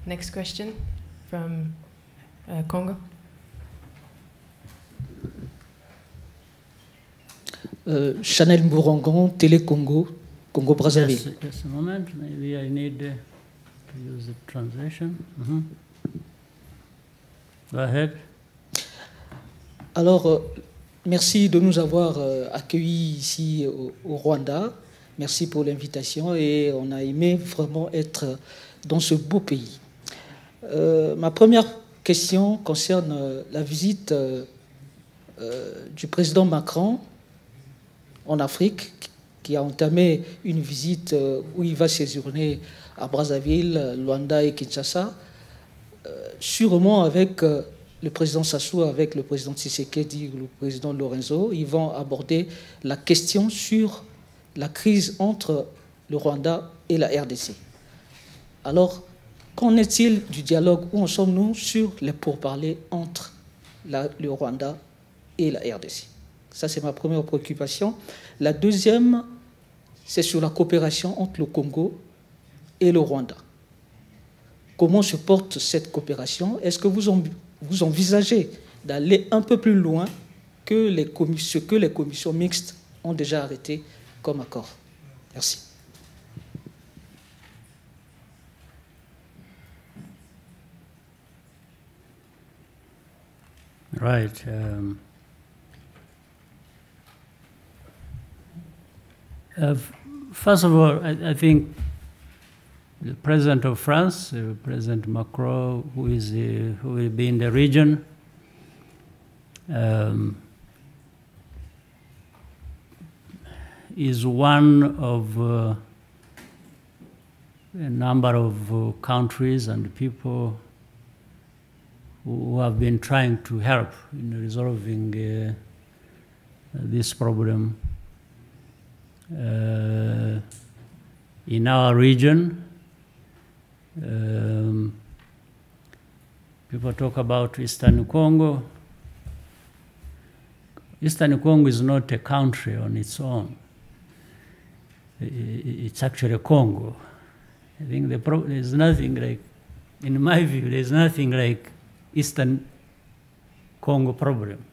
Next question from Congo. Chanel Mourangon, Télé Congo, Congo Brazzaville. Yes, just a moment. Maybe I need to use the translation. Go ahead. Alors, merci de nous avoir accueillis ici au Rwanda. Merci pour l'invitation et on a aimé vraiment être dans ce beau pays. Ma première question concerne la visite du président Macron en Afrique, qui a entamé une visite où il va séjourner à Brazzaville, Luanda et Kinshasa, sûrement avec le président Sassou, avec le président Tshisekedi, le président Lorenzo. Ils vont aborder la question sur la crise entre le Rwanda et la RDC. Alors, qu'en est-il du dialogue? Où en sommes-nous sur les pourparlers entre le Rwanda et la RDC? Ça, c'est ma première préoccupation. La deuxième, c'est sur la coopération entre le Congo et le Rwanda. Comment se porte cette coopération? Est-ce que vous envisagez d'aller un peu plus loin que ce que les commissions mixtes ont déjà arrêté comme accord? Merci. Right. First of all, I think the President of France, President Macron, who will be in the region, is one of a number of countries and people who have been trying to help in resolving this problem in our region. People talk about Eastern Congo. Eastern Congo is not a country on its own. It's actually Congo. I think there's nothing like, in my view, there's nothing like Eastern Congo problem.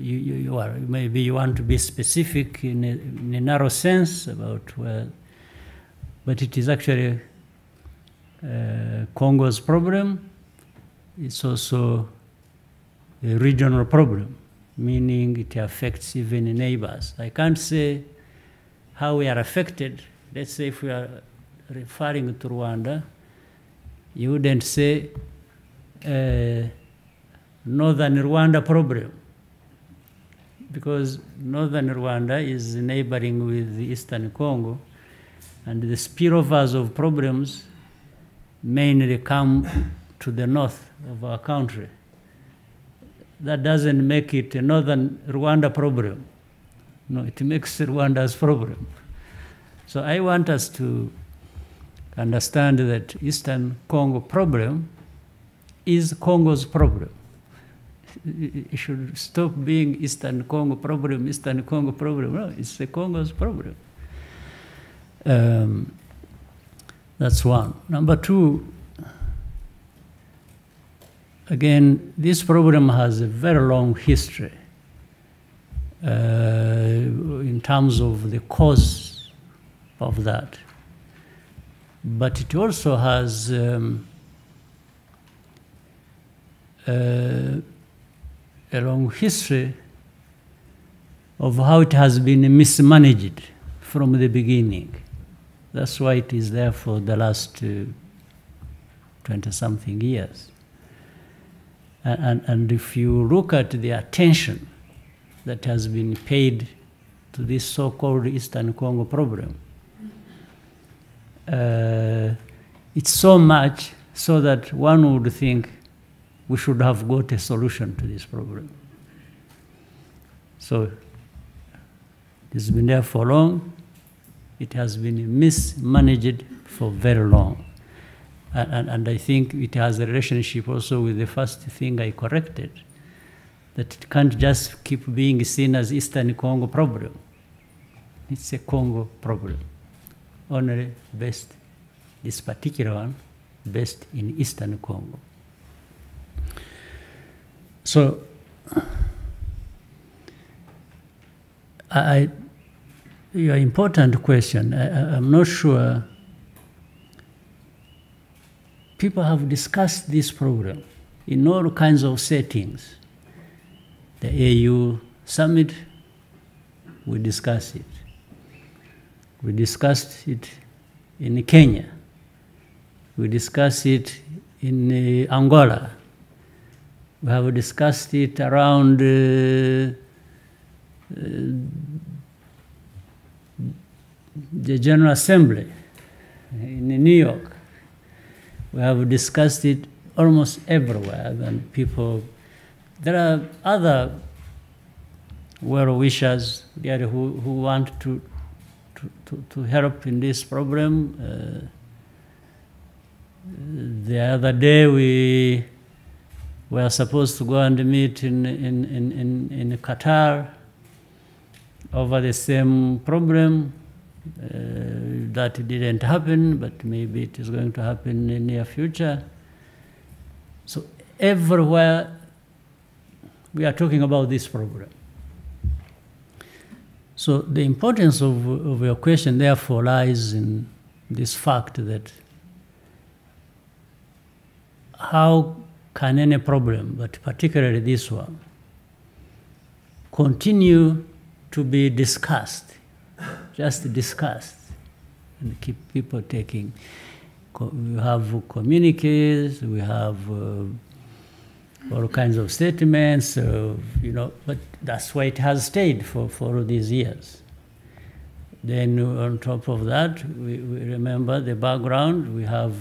Maybe you want to be specific in a narrow sense about where, but it is actually Congo's problem. It's also a regional problem, meaning it affects even neighbors. I can't say how we are affected. Let's say if we are referring to Rwanda, you wouldn't say Northern Rwanda problem, because Northern Rwanda is neighboring with the Eastern Congo, and the spillovers of problems mainly come to the north of our country. That doesn't make it a Northern Rwanda problem. No, it makes Rwanda's problem. So I want us to understand that Eastern Congo problem is Congo's problem. It should stop being Eastern Congo problem, Eastern Congo problem. No, it's the Congo's problem. That's one. Number two, again, this problem has a very long history in terms of the cause of that. But it also has a long history of how it has been mismanaged from the beginning. That's why it is there for the last 20-something years. And if you look at the attention that has been paid to this so-called Eastern Congo problem, it's so much so that one would think we should have got a solution to this problem. So it's been there for long. It has been mismanaged for very long. And I think it has a relationship also with the first thing I corrected, that it can't just keep being seen as Eastern Congo problem. It's a Congo problem, only based this particular one based in Eastern Congo. So your important question, I'm not sure. People have discussed this program in all kinds of settings. The AU summit, we discussed it. We discussed it in Kenya. We discussed it in Angola. We have discussed it around the General Assembly in New York. We have discussed it almost everywhere, and people, there are other well-wishers there who want to help in this problem. The other day we were supposed to go and meet in Qatar over the same problem. That didn't happen, but maybe it is going to happen in the near future. So everywhere we are talking about this problem. So the importance of your question therefore lies in this fact that how can any problem, but particularly this one, continue to be discussed, just discussed, and keep people taking. We have communiques, we have all kinds of statements, but that's why it has stayed for all these years. Then on top of that, we remember the background. We have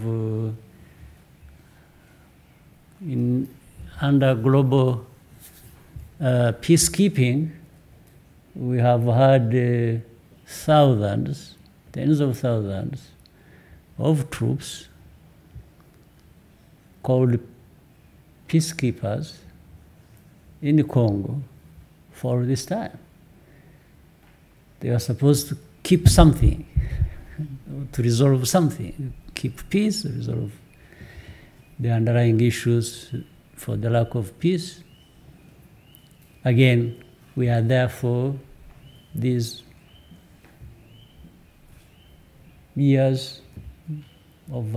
under global peacekeeping, we have had thousands, tens of thousands of troops called peacekeepers in the Congo for this time. They are supposed to keep something, to resolve something, keep peace, resolve the underlying issues for the lack of peace. Again, we are there for these years of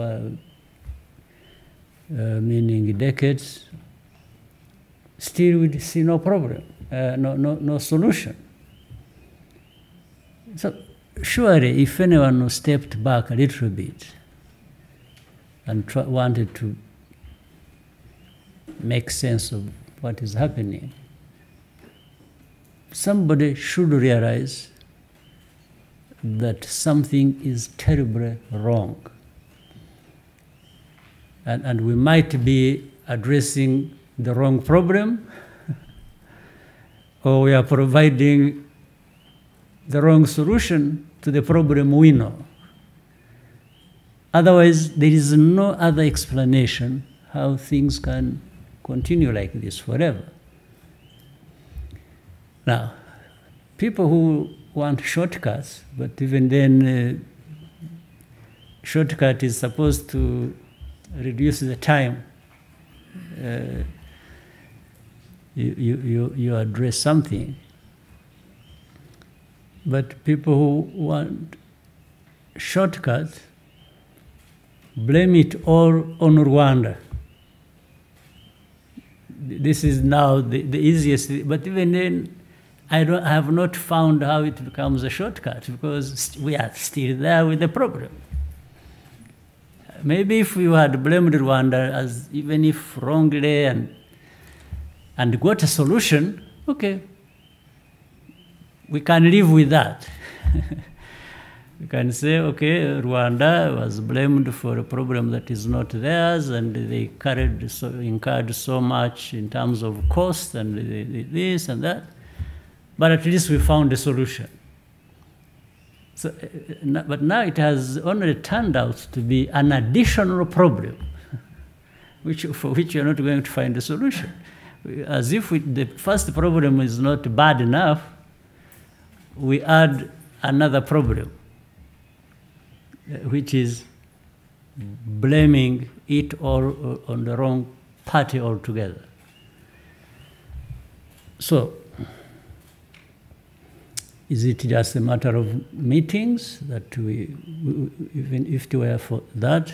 meaning decades, still we see no problem, no solution. So surely if anyone stepped back a little bit and wanted to make sense of what is happening, somebody should realize that something is terribly wrong. And we might be addressing the wrong problem, or we are providing the wrong solution to the problem we know. Otherwise, there is no other explanation how things can continue like this forever. Now, people who want shortcuts, but even then, shortcut is supposed to reduce the time you address something. But people who want shortcuts blame it all on Rwanda. This is now the easiest, but even then, I have not found how it becomes a shortcut, because we are still there with the problem. Maybe if we had blamed Rwanda, as even if wrongly, and got a solution, okay, we can live with that. We can say, okay, Rwanda was blamed for a problem that is not theirs, and they incurred so much in terms of cost and this and that. But at least we found a solution. So, but now it has only turned out to be an additional problem, for which you're not going to find a solution. As if the first problem is not bad enough, we add another problem, which is blaming it all on the wrong party altogether. So, is it just a matter of meetings that even if it were for that,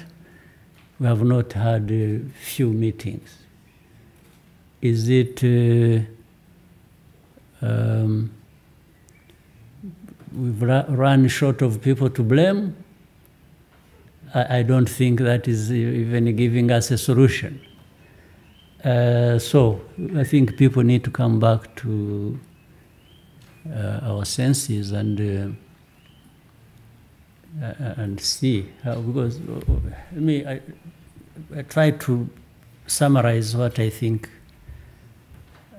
we have not had a few meetings? Is it we've run short of people to blame? I don't think that is even giving us a solution. So I think people need to come back to our senses and see how, because I try to summarize what I think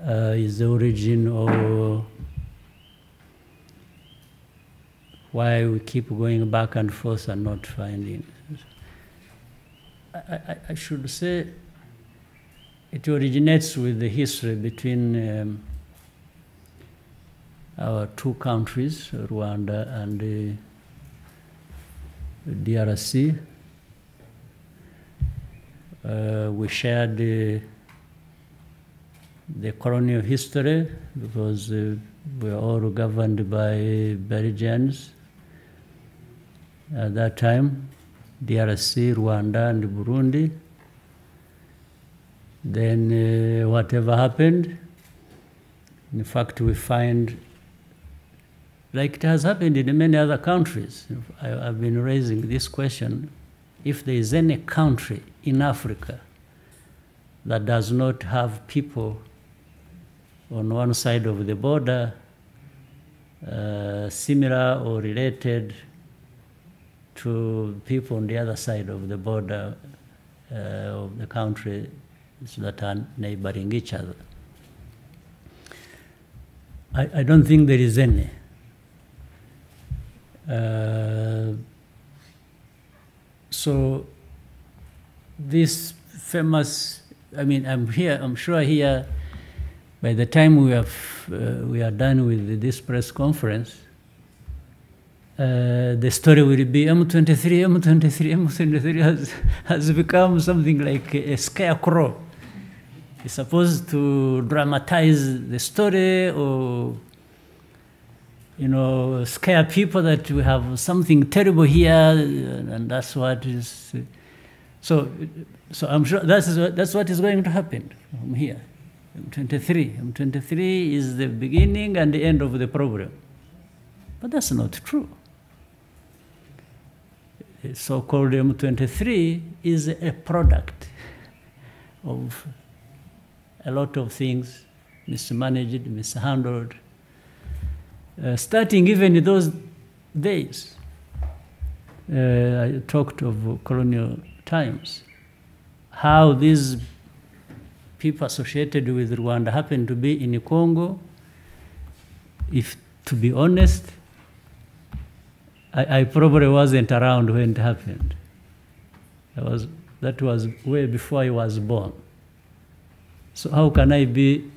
is the origin or why we keep going back and forth and not finding. I should say it originates with the history between our two countries, Rwanda and DRC. We shared the colonial history because we were all governed by Belgians at that time, DRC, Rwanda, and Burundi. Then whatever happened, in fact, we find, like it has happened in many other countries. I've been raising this question, if there is any country in Africa that does not have people on one side of the border similar or related to people on the other side of the border of the country that are neighboring each other. I don't think there is any. So this famous, I'm sure here, by the time we are done with this press conference, the story will be M23 has become something like a scarecrow. It's supposed to dramatize the story or, scare people that we have something terrible here, and that's what is. So I'm sure that's what is going to happen from here. M23 is the beginning and the end of the problem, but that's not true. The so-called M23 is a product of a lot of things mismanaged, mishandled, starting even in those days. I talked of colonial times, how these people associated with Rwanda happened to be in Congo. If, to be honest, I probably wasn't around when it happened. That was way before I was born. So how can I be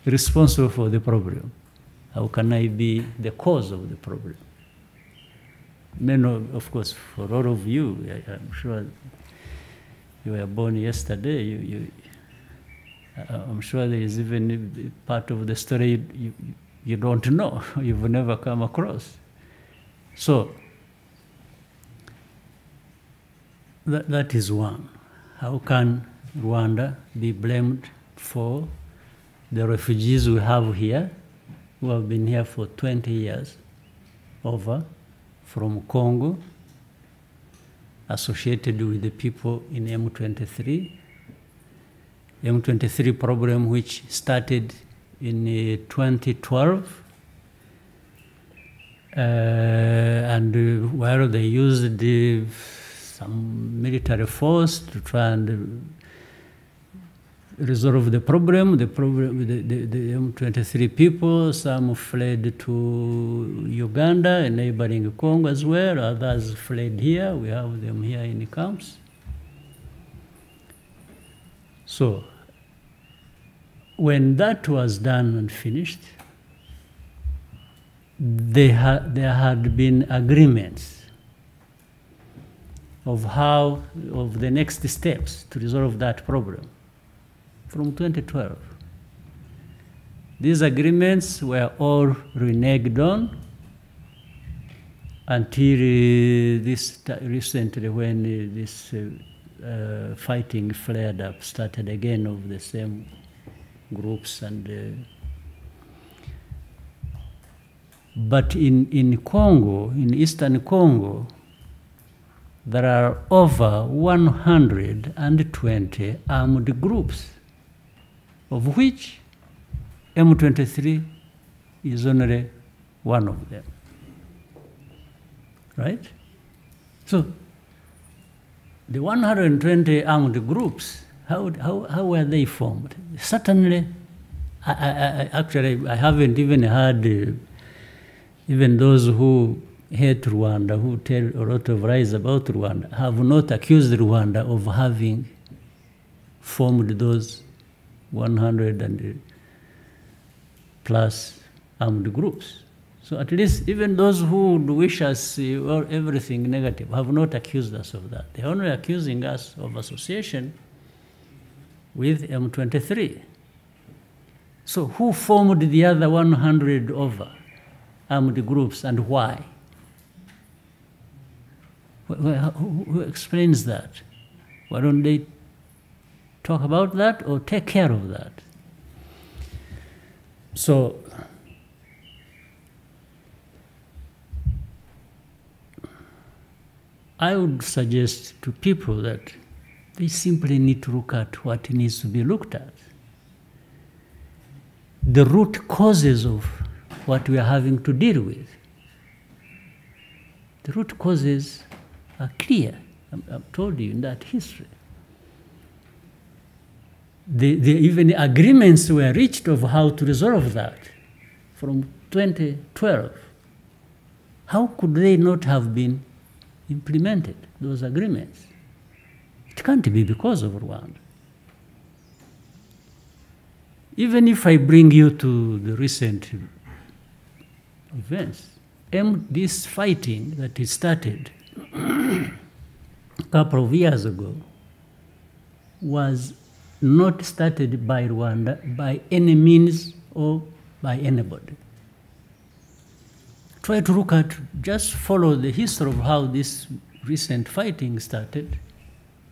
responsible for the problem? How can I be the cause of the problem? Of course, for all of you, I'm sure you were born yesterday. I'm sure there is even part of the story you don't know, you've never come across. So that is one. How can Rwanda be blamed for the refugees we have here, who have been here for 20 years, over from Congo, associated with the people in M23? M23 problem which started in 2012, and where they used some military force to try and resolve the problem. The M23 people, some fled to Uganda and neighboring Congo as well. Others fled here. We have them here in the camps. So when that was done and finished, there had been agreements of the next steps to resolve that problem from 2012. These agreements were all reneged on until recently, when this fighting flared up, started again, of the same groups. But in Congo, in Eastern Congo, there are over 120 armed groups, of which M23 is only one of them. Right? So the 120 armed groups, how were they formed? Certainly, actually, I haven't even heard even those who hate Rwanda, who tell a lot of lies about Rwanda, have not accused Rwanda of having formed those 100 and plus armed groups. So at least even those who would wish us everything negative have not accused us of that. They're only accusing us of association with M23. So who formed the other 100 over armed groups, and why? Who explains that? Why don't they talk about that or take care of that? So I would suggest to people that they simply need to look at what needs to be looked at. The root causes of what we are having to deal with. The root causes are clear. I've told you in that history. Even agreements were reached of how to resolve that from 2012. How could they not have been implemented, those agreements? It can't be because of Rwanda. Even if I bring you to the recent events, this fighting that it started a couple of years ago was not started by Rwanda by any means or by anybody. Try to look at, just follow the history of how this recent fighting started.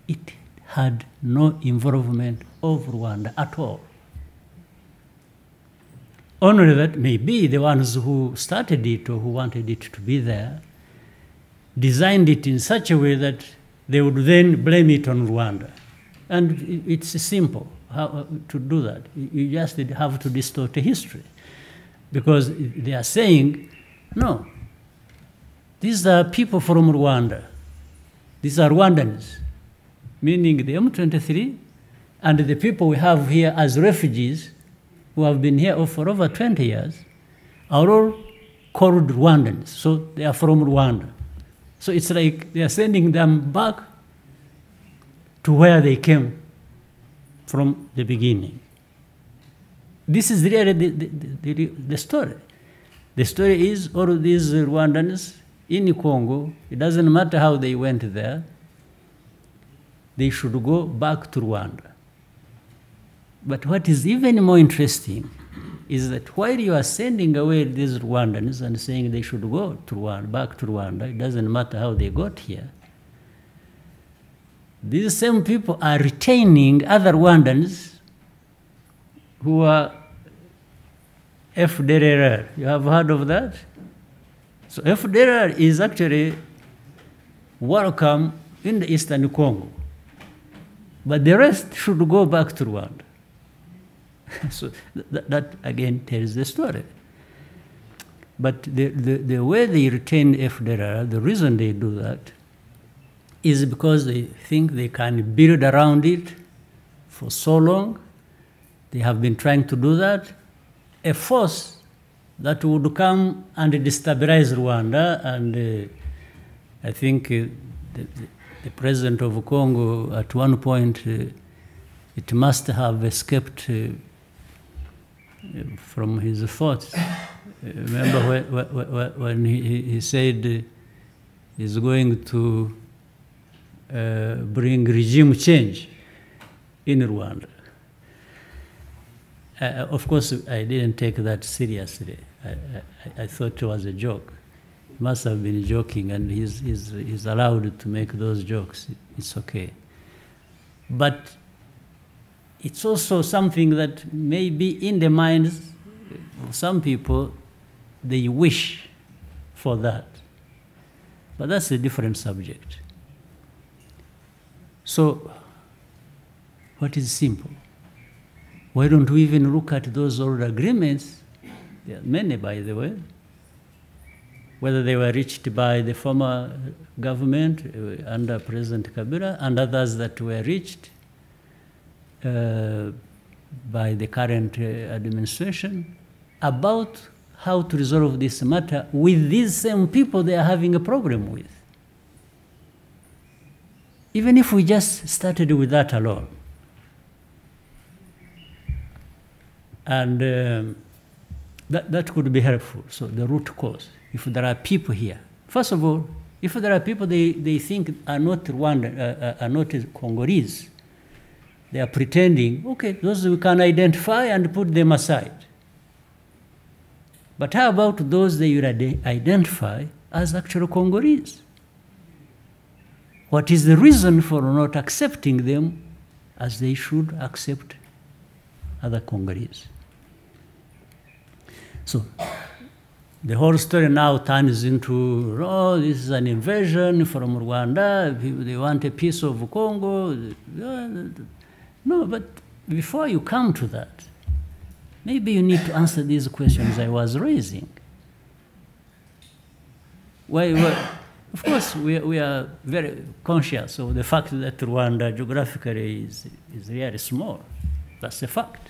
It had no involvement of Rwanda at all. Only that maybe the ones who started it or who wanted it to be there designed it in such a way that they would then blame it on Rwanda. And it's simple how to do that. You just have to distort the history. Because they are saying, no, these are people from Rwanda. These are Rwandans, meaning the M23 and the people we have here as refugees who have been here for over 20 years are all called Rwandans. So they are from Rwanda. So it's like they are sending them back to where they came from the beginning. This is really the story. The story is all of these Rwandans in Congo, it doesn't matter how they went there, they should go back to Rwanda. But what is even more interesting is that while you are sending away these Rwandans and saying they should go to Rwanda, back to Rwanda, it doesn't matter how they got here, these same people are retaining other Rwandans who are FDLR. You have heard of that? So FDLR is actually welcome in the Eastern Congo. But the rest should go back to Rwanda. So that again tells the story. But the way they retain FDLR, the reason they do that is because they think they can build around it for so long. They have been trying to do that. A force that would come and destabilize Rwanda, and I think the president of Congo at one point, it must have escaped from his thoughts. Remember when he said he's going to bring regime change in Rwanda. Of course, I didn't take that seriously. I thought it was a joke. He must have been joking, and he's allowed to make those jokes. It's okay. But it's also something that may be in the minds of some people. They wish for that. But that's a different subject. So, what is simple? Why don't we even look at those old agreements? There are many, by the way, whether they were reached by the former government under President Kabila and others that were reached by the current administration about how to resolve this matter with these same people they are having a problem with. Even if we just started with that alone. And that could be helpful. So the root cause, if there are people here. First of all, if there are people they think are not Rwandan, are not Congolese, they are pretending, okay, those we can identify and put them aside. But how about those they will identify as actual Congolese? What is the reason for not accepting them as they should accept other Congolese? So the whole story now turns into, oh, this is an invasion from Rwanda, they want a piece of Congo. No, but before you come to that, maybe you need to answer these questions I was raising. Of course, we are very conscious of the fact that Rwanda geographically is really small. That's a fact.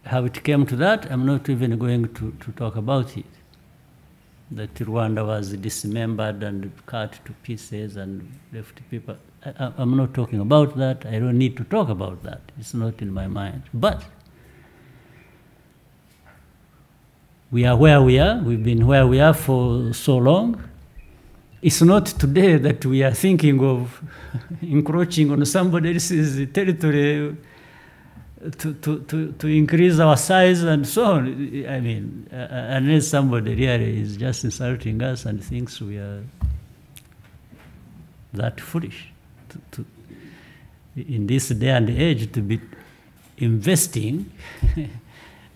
How it came to that, I'm not even going to talk about it. That Rwanda was dismembered and cut to pieces and left people. I'm not talking about that. I don't need to talk about that. It's not in my mind. But we are where we are. We've been where we are for so long. It's not today that we are thinking of encroaching on somebody else's territory to increase our size and so on. I mean, unless somebody really is just insulting us and thinks we are that foolish in this day and age to be investing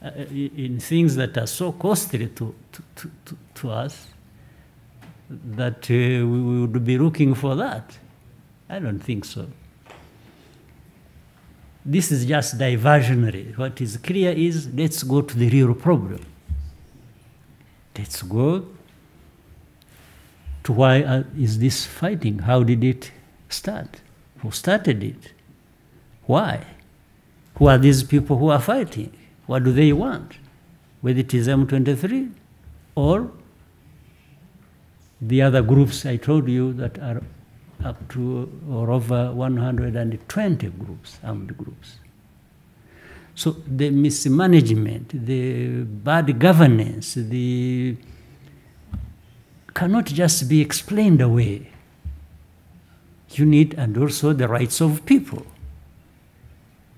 in things that are so costly to us that we would be looking for that. I don't think so. This is just diversionary. What is clear is, let's go to the real problem. Let's go to why is this fighting? How did it start? Who started it? Why? Who are these people who are fighting? What do they want? Whether it is M23 or the other groups I told you that are up to or over 120 groups, armed groups. So the mismanagement, the bad governance, cannot just be explained away. You need, and also the rights of people.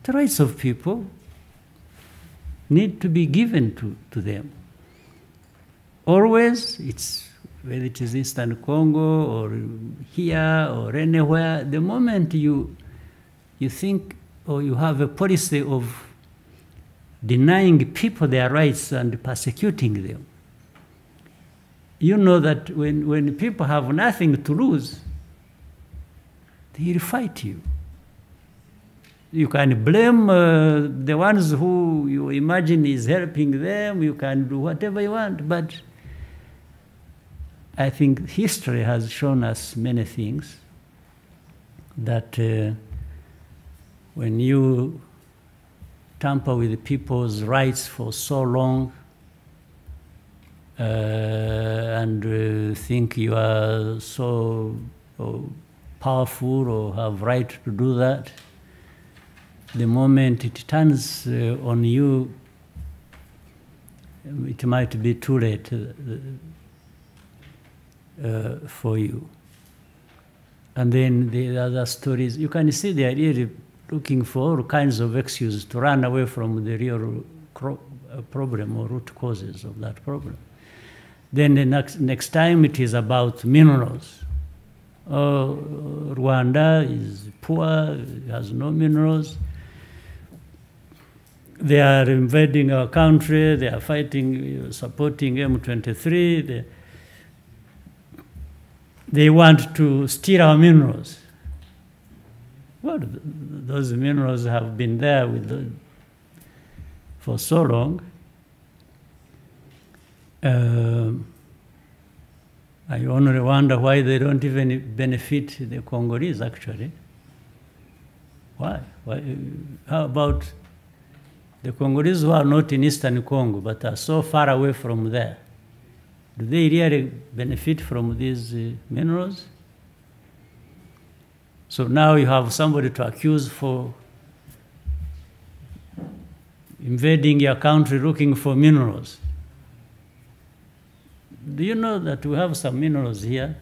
The rights of people need to be given to them. Always, it's whether it is Eastern Congo or here or anywhere, the moment you think or you have a policy of denying people their rights and persecuting them, you know that when people have nothing to lose, they will fight you. You can blame the ones who you imagine is helping them, you can do whatever you want, but I think history has shown us many things that when you tamper with people's rights for so long and think you are so powerful or have right to do that, the moment it turns on you, it might be too late for you. And then the other stories, you can see they are really looking for all kinds of excuses to run away from the real problem or root causes of that problem. Then the next time it is about minerals. Oh, Rwanda is poor, has no minerals. They are invading our country, they are fighting, supporting M23. They want to steal our minerals. Well, those minerals have been there for so long. I only wonder why they don't even benefit the Congolese, actually. Why? How about the Congolese who are not in Eastern Congo but are so far away from there? Do they really benefit from these minerals? So now you have somebody to accuse for invading your country looking for minerals. Do you know that we have some minerals here?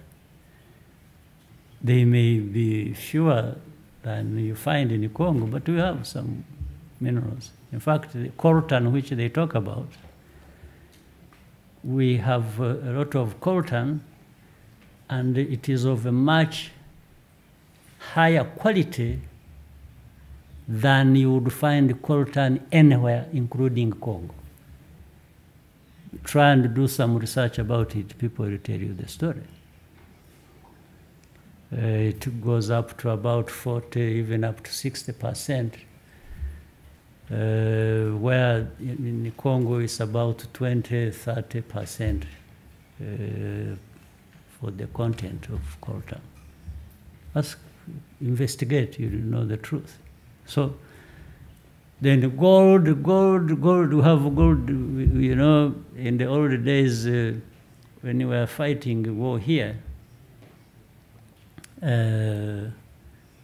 They may be fewer than you find in Congo, but we have some minerals. In fact, the coltan which they talk about, we have a lot of coltan, and it is of a much higher quality than you would find coltan anywhere, including Congo. Try and do some research about it, people will tell you the story. It goes up to about 40, even up to 60%, where in Congo it's about 20, 30% for the content of coltan. Ask, investigate, you know the truth. So then gold, we have gold, you know, in the old days when we were fighting war here,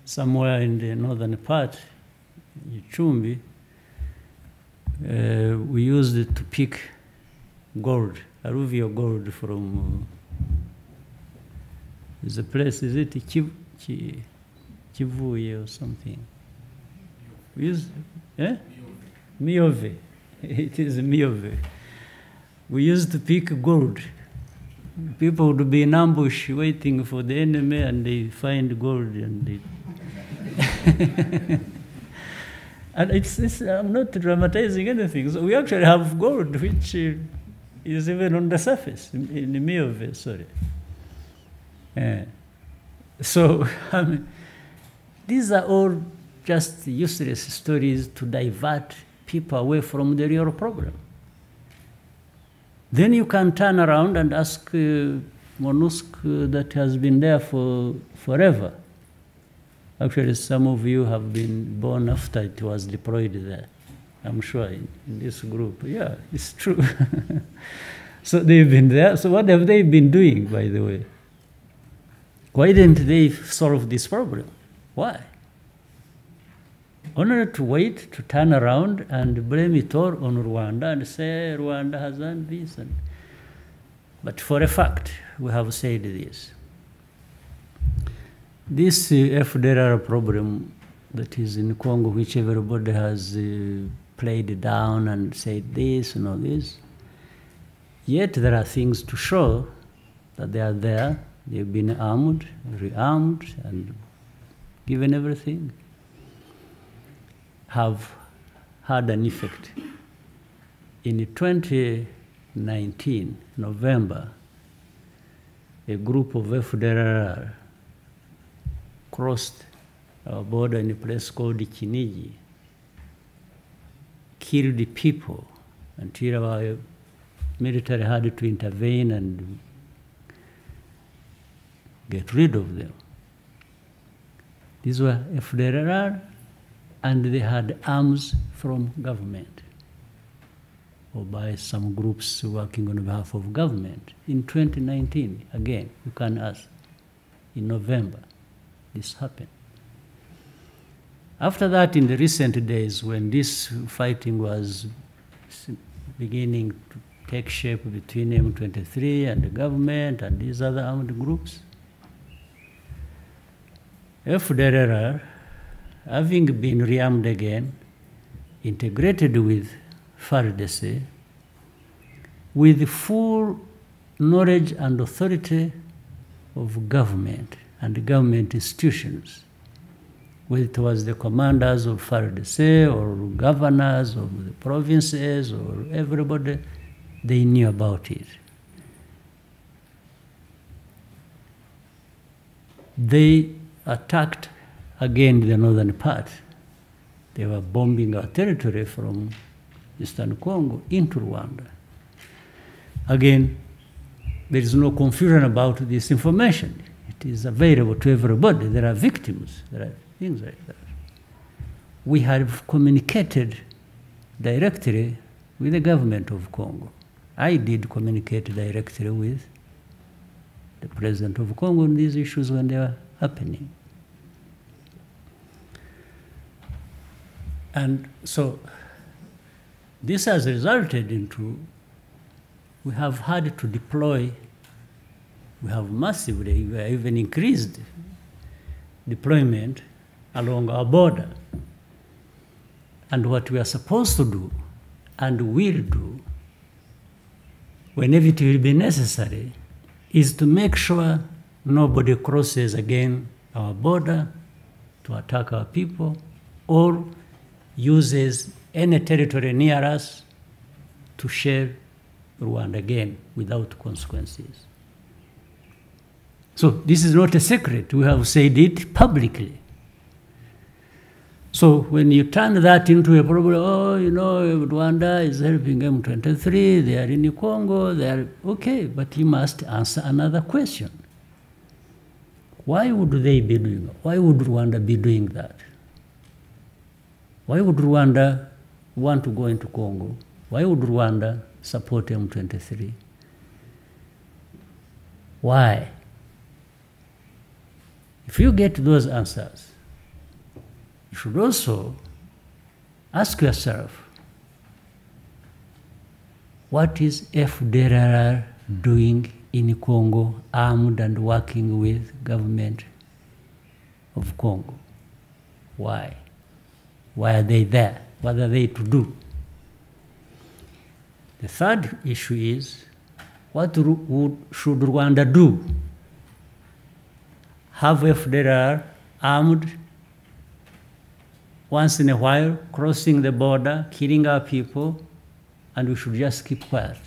somewhere in the northern part, Chumbi, we used it to pick gold, alluvial gold from, there's a place, is it Kivuye or something? We used, Miove. It is Miove. We used to pick gold. People would be in ambush waiting for the enemy, and they find gold, and they and it's I'm not dramatizing anything. So we actually have gold, which is even on the surface in Miove. Sorry. So I mean, these are all just useless stories to divert people away from the real problem. Then you can turn around and ask MONUSCO that has been there for forever. Actually, some of you have been born after it was deployed there, I'm sure, in this group. Yeah, it's true. So they've been there. So what have they been doing, by the way? Why didn't they solve this problem? Why? Only to wait, to turn around and blame it all on Rwanda and say Rwanda has done this. But for a fact, we have said this. This FDLR problem that is in Congo, which everybody has played down and said this and all this, yet there are things to show that they are there. They've been armed, rearmed, and given everything, have had an effect. In 2019, November, a group of FDLR crossed our border in a place called Kinigi, killed people until our military had to intervene and get rid of them. These were FDLR, and they had arms from government or by some groups working on behalf of government. In 2019, again, you can ask, in November, this happened. After that, in the recent days, when this fighting was beginning to take shape between M23 and the government and these other armed groups, FDLR, having been rearmed again, integrated with FARDC, with full knowledge and authority of government and government institutions, whether it was the commanders of FARDC or governors of the provinces or everybody, they knew about it. They attacked again the northern part. They were bombing our territory from Eastern Congo into Rwanda. Again, there is no confusion about this information. It is available to everybody. There are victims. There are things like that. We have communicated directly with the government of Congo. I did communicate directly with the president of Congo on these issues when they were happening. And so this has resulted into, we have had to deploy, we have massively, we have even increased deployment along our border. And what we are supposed to do and will do whenever it will be necessary is to make sure nobody crosses again our border to attack our people or uses any territory near us to share Rwanda again without consequences. So this is not a secret. We have said it publicly. So when you turn that into a problem, oh, you know, Rwanda is helping M23, they are in Congo, they are, okay, but you must answer another question. Why would they be doing that? Why would Rwanda be doing that? Why would Rwanda want to go into Congo? Why would Rwanda support M23? Why? If you get those answers, you should also ask yourself, what is FDLR doing in Congo, armed and working with government of Congo? Why? Why are they there? What are they to do? The third issue is, what should Rwanda do? Have FDLR armed once in a while, crossing the border, killing our people, and we should just keep quiet?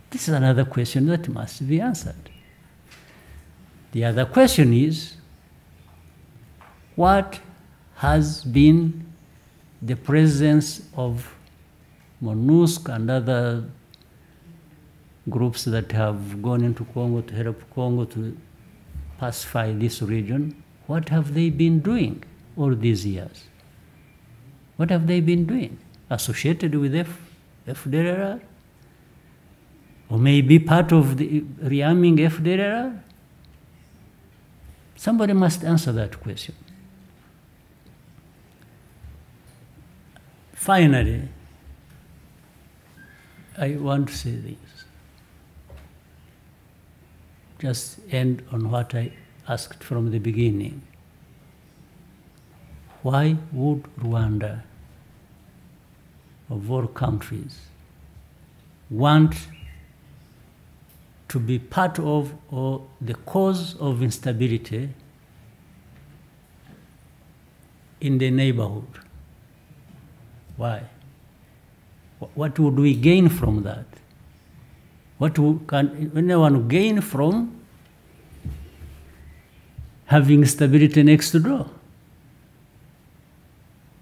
This is another question that must be answered. The other question is, what has been the presence of MONUSCO and other groups that have gone into Congo to help Congo to pacify this region? What have they been doing all these years? What have they been doing? Associated with FDLR? Or maybe part of the rearming FDLR? Somebody must answer that question. Finally, I want to say this. Just end on what I asked from the beginning. Why would Rwanda, of all countries, want to be part of or the cause of instability in the neighborhood? Why? What would we gain from that? What can anyone gain from having stability next door?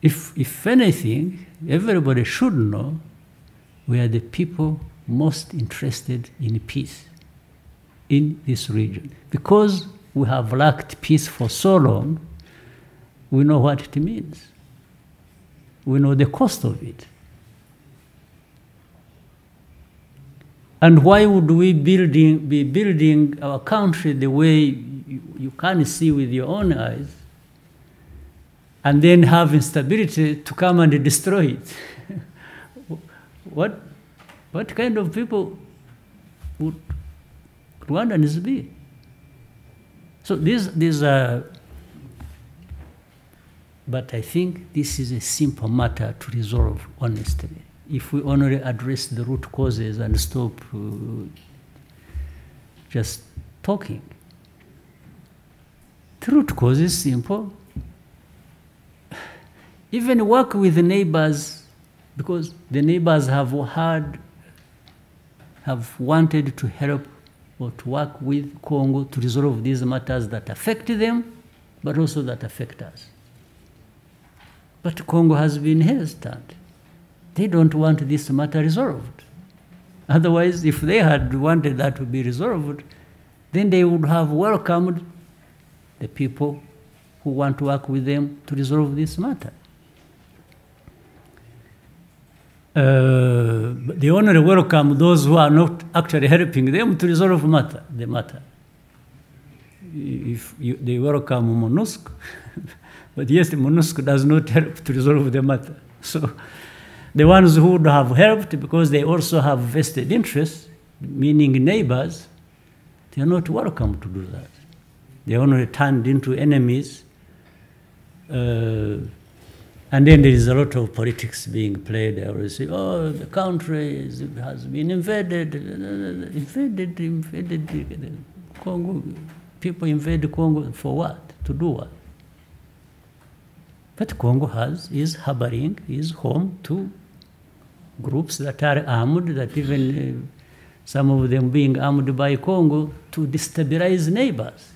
If anything, everybody should know we are the people most interested in peace in this region. Because we have lacked peace for so long, we know what it means. We know the cost of it. And why would we be building our country the way you can see with your own eyes, and then have instability to come and destroy it? What kind of people would Rwandans be? So these are, but I think this is a simple matter to resolve honestly. If we only address the root causes and stop just talking. The root cause is simple. Even work with the neighbors, because the neighbors have wanted to help or to work with Congo to resolve these matters that affect them, but also that affect us. But Congo has been hesitant. They don't want this matter resolved. Otherwise, if they had wanted that to be resolved, then they would have welcomed the people who want to work with them to resolve this matter. They only welcome those who are not actually helping them to resolve the matter. If they welcome MONUSCO, but yes, MONUSCO does not help to resolve the matter. So the ones who would have helped, because they also have vested interests, meaning neighbors, they are not welcome to do that. They only turned into enemies. And then there is a lot of politics being played. They always say, oh, the country has been invaded. Congo. People invade Congo for what? To do what? But Congo is harboring, is home to groups that are armed, that even some of them being armed by Congo to destabilize neighbors.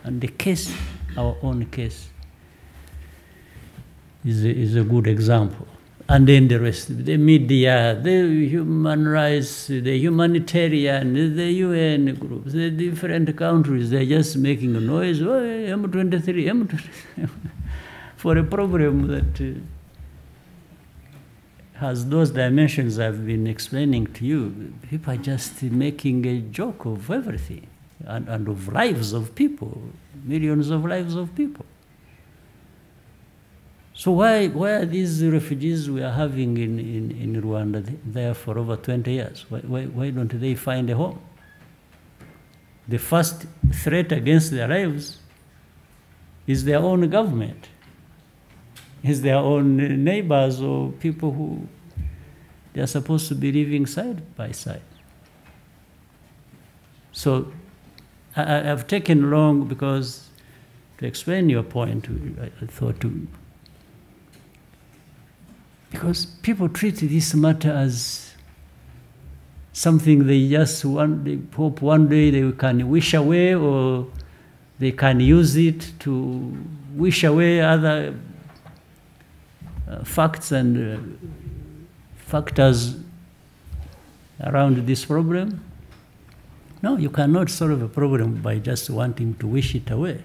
And the case, our own case, is a good example. And then the rest, the media, the human rights, the humanitarian, the UN groups, the different countries, they're just making a noise, oh, M23, M23, for a problem that has those dimensions I've been explaining to you. People are just making a joke of everything, and of lives of people, millions of lives of people. So why are these refugees we are having in Rwanda there for over 20 years? Why don't they find a home? The first threat against their lives is their own government, is their own neighbors or people who they are supposed to be living side by side. So I've taken long because to explain your point, I thought to. Because people treat this matter as something they just want, they hope one day they can wish away, or they can use it to wish away other facts and factors around this problem. No, you cannot solve a problem by just wanting to wish it away.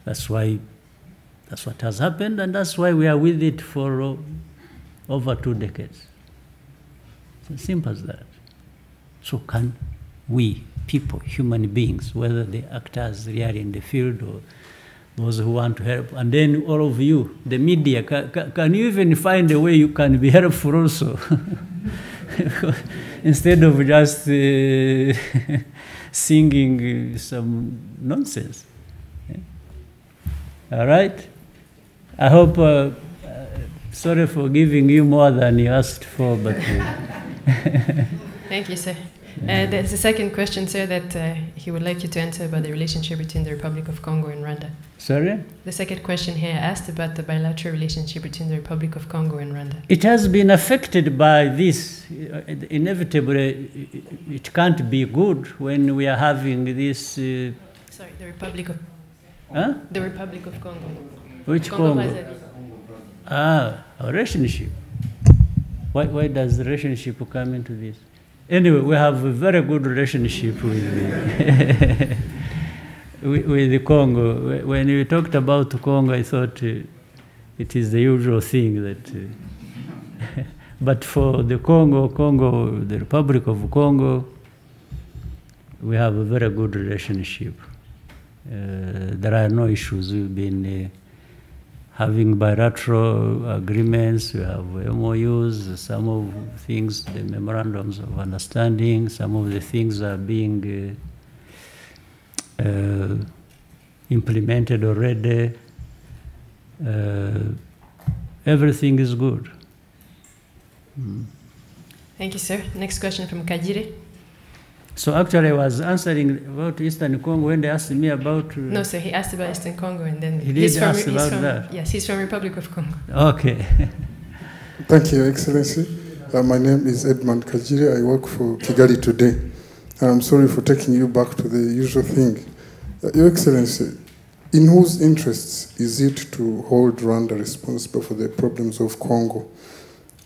That's what has happened, and that's why we are with it for over 2 decades. It's as simple as that. So can we, people, human beings, whether the actors really in the field or those who want to help, and then all of you, the media, can you even find a way you can be helpful also? Instead of just singing some nonsense. All right? I hope, sorry for giving you more than you asked for, but... Thank you, sir. There's a second question, sir, that he would like you to answer about the relationship between the Republic of Congo and Rwanda. Sorry? The second question here asked about the bilateral relationship between the Republic of Congo and Rwanda. It has been affected by this. Inevitably, it can't be good when we are having this... Sorry, the Republic of... Huh? The Republic of Congo. Which Congo? A relationship. Why does the relationship come into this? Anyway, we have a very good relationship with with the Congo. When we talked about Congo, I thought it is the usual thing that... but for the Congo, the Republic of Congo, we have a very good relationship. There are no issues. We've been having bilateral agreements, we have MOUs, some of things, the memorandums of understanding, some of the things are being implemented already. Everything is good. Thank you, sir. Next question from Kajire. So actually I was answering about Eastern Congo when they asked me about... No, sir, he asked about Eastern Congo and then... He did ask about that? Yes, he's from Republic of Congo. Okay. Thank you, Excellency. My name is Edmund Kajire. I work for Kigali Today. I'm sorry for taking you back to the usual thing. Your Excellency, in whose interests is it to hold Rwanda responsible for the problems of Congo?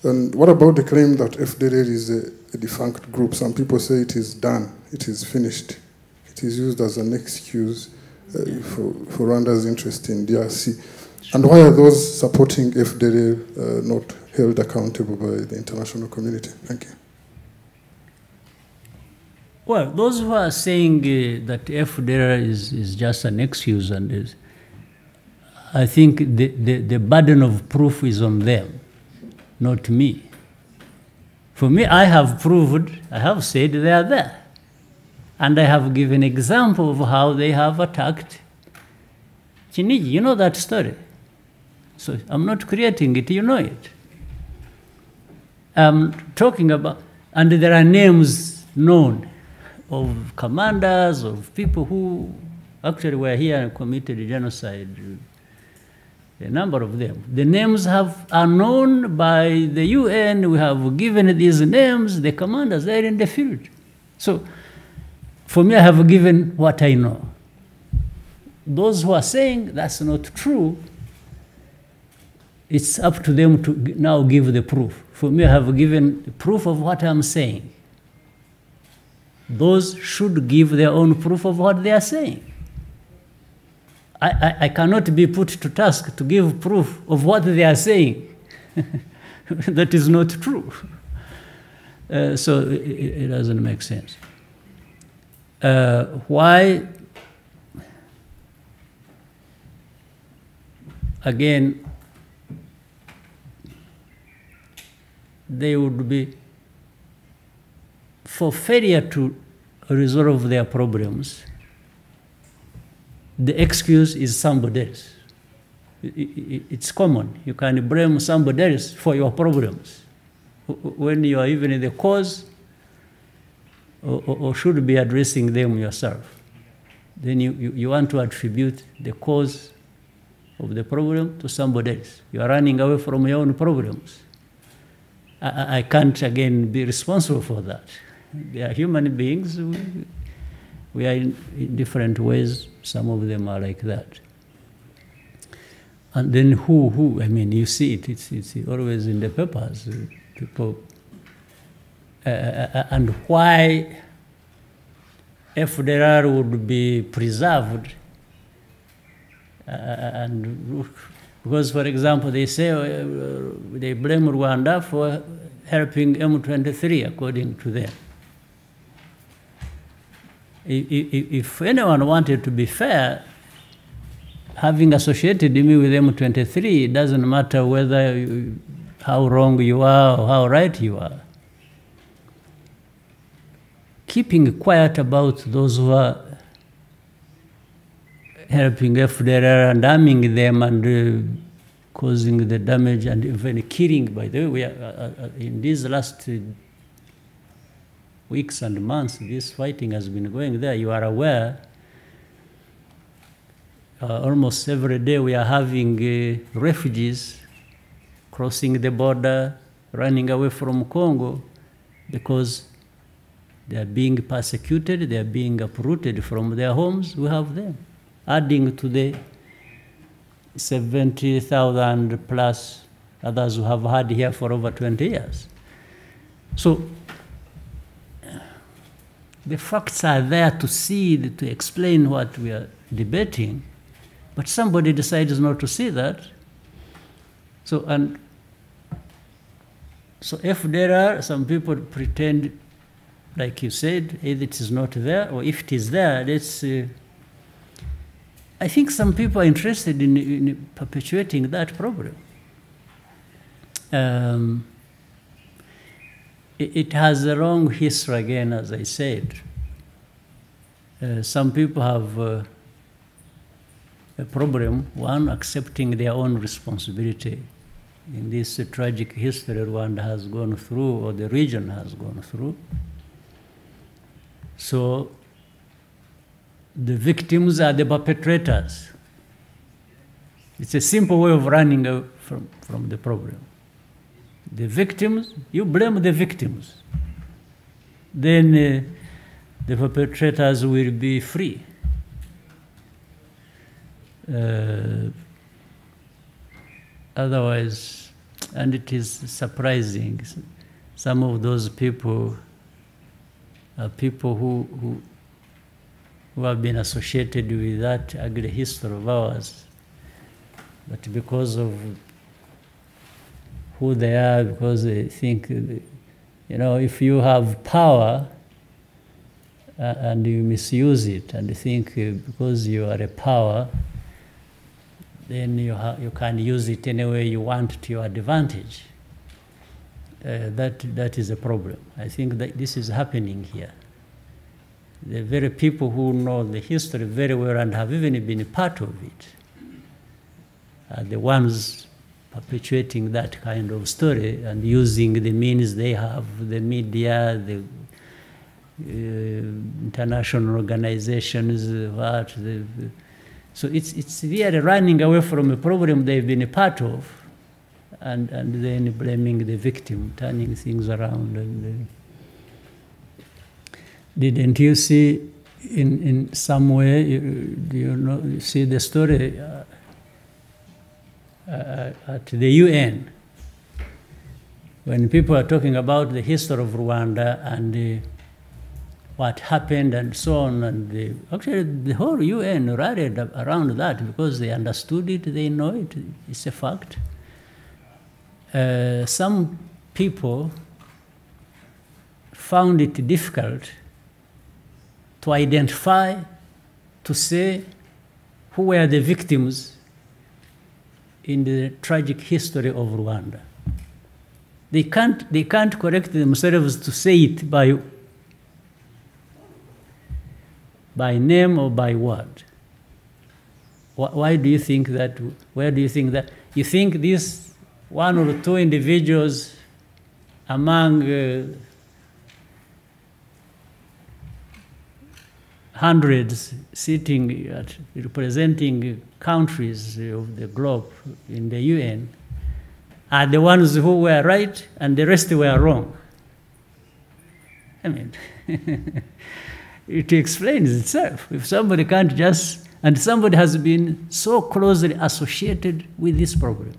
And what about the claim that FDLR is a defunct group? Some people say it is done, it is finished. It is used as an excuse for Rwanda's interest in DRC. And why are those supporting FDLR not held accountable by the international community? Thank you. Well, those who are saying that FDLR is just an excuse, and I think the burden of proof is on them, not me. For me, I have proved, I have said they are there. And I have given example of how they have attacked Chiniji. You know that story. So I'm not creating it, you know it. I'm talking about, and there are names known of commanders, of people who actually were here and committed genocide, a number of them. The names are known by the UN. We have given these names. The commanders, they're in the field. So for me, I have given what I know. Those who are saying that's not true, it's up to them to now give the proof. For me, I have given the proof of what I'm saying. Those should give their own proof of what they are saying. I cannot be put to task to give proof of what they are saying. That is not true. So it doesn't make sense. Why? Again, they would be, for failure to resolve their problems, the excuse is somebody else. It's common. You can blame somebody else for your problems when you are even the cause or should be addressing them yourself. Then you want to attribute the cause of the problem to somebody else. You are running away from your own problems. I can't, again, be responsible for that. They are human beings. We are in different ways. Some of them are like that. And then who? I mean, you see it. It's always in the papers. People. And why FDLR would be preserved? And because, for example, they say they blame Rwanda for helping M23, according to them. If anyone wanted to be fair, having associated me with M23, it doesn't matter whether how wrong you are or how right you are. Keeping quiet about those who are helping FDLR and arming them and causing the damage and even killing. By the way, we are, in these last weeks and months, this fighting has been going there. You are aware, almost every day we are having refugees crossing the border, running away from Congo because they are being persecuted, they are being uprooted from their homes. We have them, adding to the 70,000 plus others who have had here for over 20 years. So the facts are there to see, to explain what we are debating, but somebody decides not to see that. So if there are some people pretend, like you said, either it is not there, or if it is there, let's. I think some people are interested in perpetuating that problem. It has a long history, again, as I said. Some people have a problem, one, accepting their own responsibility in this tragic history Rwanda has gone through, or the region has gone through. So the victims are the perpetrators. It's a simple way of running away from the problem. The victims, you blame the victims. Then the perpetrators will be free. Otherwise, and it is surprising, some of those people are people who have been associated with that ugly history of ours, but because of who they are, because they think, if you have power and you misuse it and think because you are a power, then you can use it any way you want to your advantage. That is a problem. I think that this is happening here. The very people who know the history very well and have even been part of it are the ones perpetuating that kind of story and using the means they have, the media, the international organizations, so it's really running away from a problem they've been a part of, and then blaming the victim, turning things around. And didn't you see in some way, you see the story at the UN, when people are talking about the history of Rwanda and what happened and so on, and actually the whole UN rallied around that because they understood it, they know it, it's a fact. Some people found it difficult to identify, to say who were the victims in the tragic history of Rwanda. They can't correct themselves to say it by name or by word. Why do you think that? Where do you think that? You think these one or two individuals among hundreds sitting representing countries of the globe in the UN are the ones who were right and the rest were wrong? I mean, it explains itself. If somebody can't just, and somebody has been so closely associated with this problem,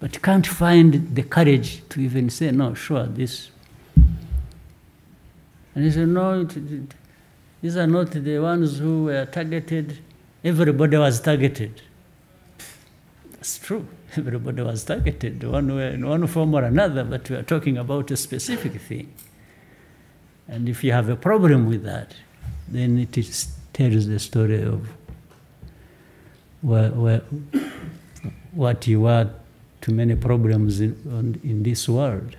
but can't find the courage to even say, no, sure, this. And he said, no, these are not the ones who were targeted. Everybody was targeted. That's true. Everybody was targeted, in one form or another, but we are talking about a specific thing. And if you have a problem with that, then it tells the story of what you are to many problems in this world.